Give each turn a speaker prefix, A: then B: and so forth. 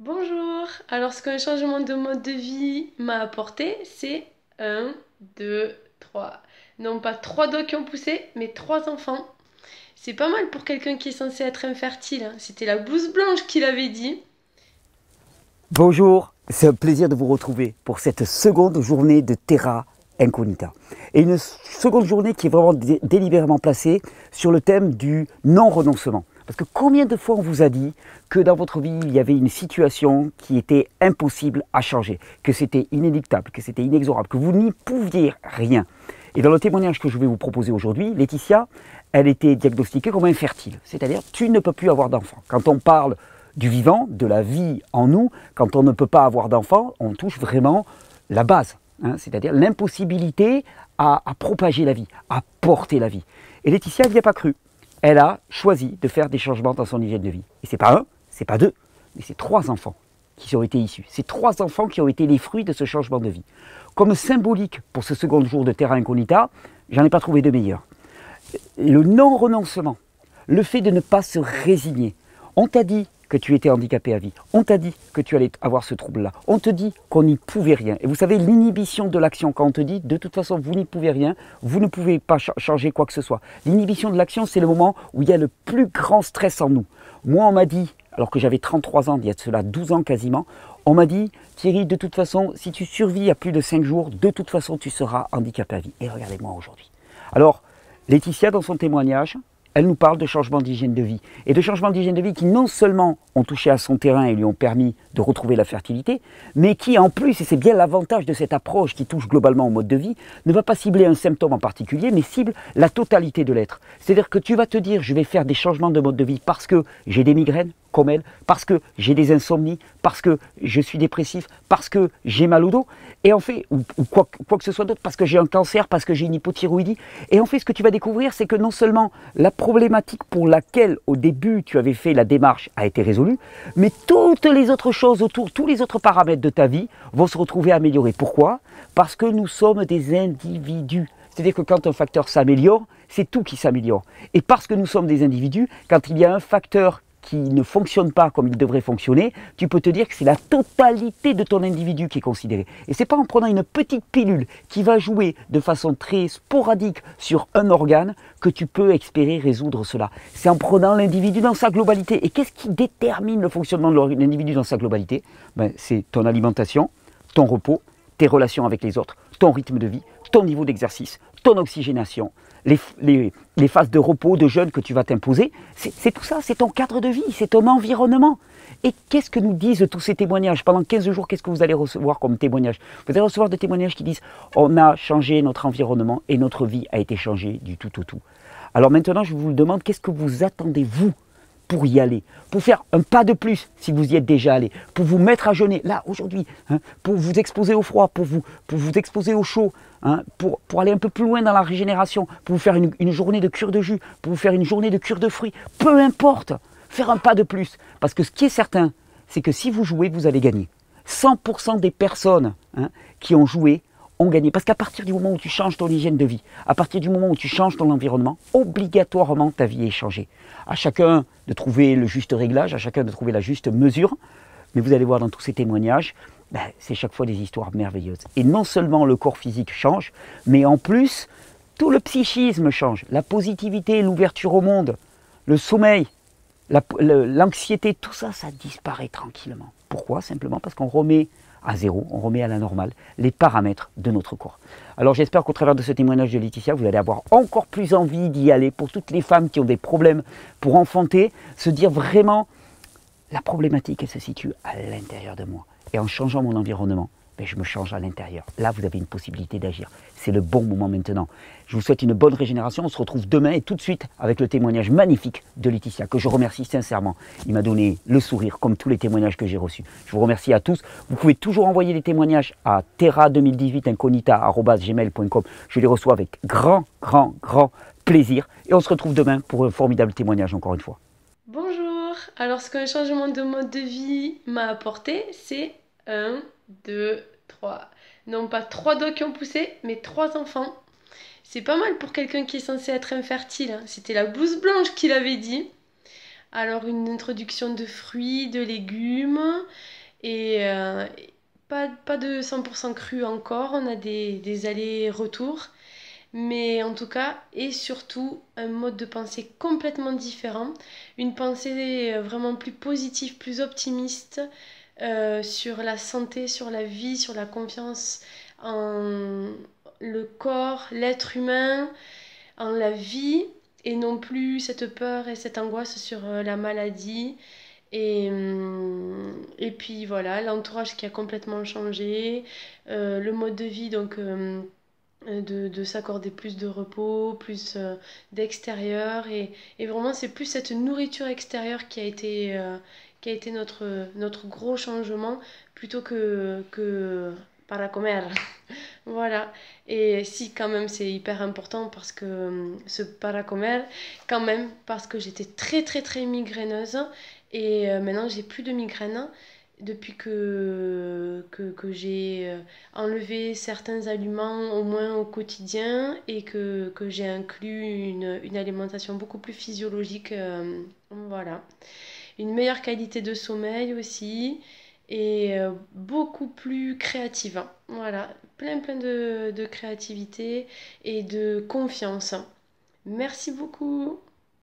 A: Bonjour. Alors, ce qu'un changement de mode de vie m'a apporté, c'est un, deux, trois. Non pas trois doigts qui ont poussé, mais trois enfants. C'est pas mal pour quelqu'un qui est censé être infertile, hein. C'était la blouse blanche qui l'avait dit.
B: Bonjour, c'est un plaisir de vous retrouver pour cette seconde journée de Terra Incognita. Et une seconde journée qui est vraiment délibérément placée sur le thème du non-renoncement. Parce que combien de fois on vous a dit que dans votre vie, il y avait une situation qui était impossible à changer, que c'était inéluctable, que c'était inexorable, que vous n'y pouviez rien. Et dans le témoignage que je vais vous proposer aujourd'hui, Laetitia, elle était diagnostiquée comme infertile. C'est-à-dire, tu ne peux plus avoir d'enfant. Quand on parle du vivant, de la vie en nous, quand on ne peut pas avoir d'enfant, on touche vraiment la base, hein, c'est-à-dire l'impossibilité à propager la vie, à porter la vie. Et Laetitia, elle n'y a pas cru. Elle a choisi de faire des changements dans son hygiène de vie. Et c'est pas un, c'est pas deux, mais c'est trois enfants qui ont été issus. C'est trois enfants qui ont été les fruits de ce changement de vie. Comme symbolique pour ce second jour de Terra Incognita, j'en ai pas trouvé de meilleur. Le non-renoncement, le fait de ne pas se résigner. On t'a dit que tu étais handicapé à vie. On t'a dit que tu allais avoir ce trouble-là. On te dit qu'on n'y pouvait rien. Et vous savez, l'inhibition de l'action, quand on te dit, de toute façon, vous n'y pouvez rien, vous ne pouvez pas changer quoi que ce soit. L'inhibition de l'action, c'est le moment où il y a le plus grand stress en nous. Moi, on m'a dit, alors que j'avais 33 ans, il y a de cela 12 ans quasiment, on m'a dit, Thierry, de toute façon, si tu survis à plus de 5 jours, de toute façon, tu seras handicapé à vie. Et regardez-moi aujourd'hui. Alors, Laetitia, dans son témoignage, elle nous parle de changement d'hygiène de vie. Et de changements d'hygiène de vie qui non seulement ont touché à son terrain et lui ont permis de retrouver la fertilité, mais qui en plus, et c'est bien l'avantage de cette approche qui touche globalement au mode de vie, ne va pas cibler un symptôme en particulier, mais cible la totalité de l'être. C'est-à-dire que tu vas te dire, je vais faire des changements de mode de vie parce que j'ai des migraines, comme elle, parce que j'ai des insomnies, parce que je suis dépressif, parce que j'ai mal au dos, et en fait, ou quoi que ce soit d'autre, parce que j'ai un cancer, parce que j'ai une hypothyroïdie, et en fait, ce que tu vas découvrir, c'est que non seulement la problématique pour laquelle, au début, tu avais fait la démarche a été résolue, mais toutes les autres choses autour, tous les autres paramètres de ta vie vont se retrouver améliorés. Pourquoi? Parce que nous sommes des individus. C'est-à-dire que quand un facteur s'améliore, c'est tout qui s'améliore. Et parce que nous sommes des individus, quand il y a un facteur qui ne fonctionne pas comme il devrait fonctionner, tu peux te dire que c'est la totalité de ton individu qui est considérée. Et c'est pas en prenant une petite pilule qui va jouer de façon très sporadique sur un organe que tu peux espérer résoudre cela. C'est en prenant l'individu dans sa globalité. Et qu'est-ce qui détermine le fonctionnement de l'individu dans sa globalité? C'est ton alimentation, ton repos, tes relations avec les autres, ton rythme de vie, ton niveau d'exercice, ton oxygénation, les phases de repos, de jeûne que tu vas t'imposer. C'est tout ça, c'est ton cadre de vie, c'est ton environnement. Et qu'est-ce que nous disent tous ces témoignages? Pendant 15 jours, qu'est-ce que vous allez recevoir comme témoignages? Vous allez recevoir des témoignages qui disent « On a changé notre environnement et notre vie a été changée du tout au tout ». Alors maintenant, je vous demande, qu'est-ce que vous attendez, vous, pour y aller, pour faire un pas de plus si vous y êtes déjà allé, pour vous mettre à jeûner, là, aujourd'hui, hein, pour vous exposer au froid, pour vous exposer au chaud, hein, pour aller un peu plus loin dans la régénération, pour vous faire une journée de cure de jus, pour vous faire une journée de cure de fruits, peu importe, faire un pas de plus. Parce que ce qui est certain, c'est que si vous jouez, vous allez gagner. 100% des personnes, hein, qui ont joué ont gagné. Parce qu'à partir du moment où tu changes ton hygiène de vie, à partir du moment où tu changes ton environnement, obligatoirement ta vie est changée. À chacun de trouver le juste réglage, à chacun de trouver la juste mesure. Mais vous allez voir dans tous ces témoignages, c'est chaque fois des histoires merveilleuses. Et non seulement le corps physique change, mais en plus, tout le psychisme change. La positivité, l'ouverture au monde, le sommeil, l'anxiété, tout ça, ça disparaît tranquillement. Pourquoi? Simplement parce qu'on remet à zéro, on remet à la normale les paramètres de notre corps. Alors j'espère qu'au travers de ce témoignage de Laetitia, vous allez avoir encore plus envie d'y aller pour toutes les femmes qui ont des problèmes pour enfanter, se dire vraiment, la problématique, elle se situe à l'intérieur de moi. Et en changeant mon environnement, je me change à l'intérieur. Là, vous avez une possibilité d'agir. C'est le bon moment maintenant. Je vous souhaite une bonne régénération. On se retrouve demain et tout de suite avec le témoignage magnifique de Laetitia, que je remercie sincèrement. Il m'a donné le sourire, comme tous les témoignages que j'ai reçus. Je vous remercie à tous. Vous pouvez toujours envoyer des témoignages à terra2018incognita@gmail.com. Je les reçois avec grand plaisir. Et on se retrouve demain pour un formidable témoignage, encore une fois.
A: Bonjour. Alors, ce qu'un changement de mode de vie m'a apporté, c'est un, deux, trois. Non pas trois doigts qui ont poussé, mais trois enfants. C'est pas mal pour quelqu'un qui est censé être infertile, hein. C'était la blouse blanche qui l'avait dit. Alors une introduction de fruits, de légumes et pas de 100% cru encore, on a des allers-retours. Mais en tout cas, et surtout, un mode de pensée complètement différent, une pensée vraiment plus positive, plus optimiste sur la santé, sur la vie, sur la confiance en le corps, l'être humain, en la vie, et non plus cette peur et cette angoisse sur la maladie. Et puis voilà, l'entourage qui a complètement changé, le mode de vie, donc de s'accorder plus de repos, plus d'extérieur. Et vraiment, c'est plus cette nourriture extérieure qui a été notre gros changement plutôt que para comer. Voilà. Et si, quand même, c'est hyper important parce que ce para comer, quand même, parce que j'étais très, très, très migraineuse. Et maintenant, j'ai plus de migraine depuis que j'ai enlevé certains aliments au moins au quotidien et que j'ai inclus une alimentation beaucoup plus physiologique. Voilà. Une meilleure qualité de sommeil aussi et beaucoup plus créative, hein. Voilà, plein de créativité et de confiance. Merci beaucoup.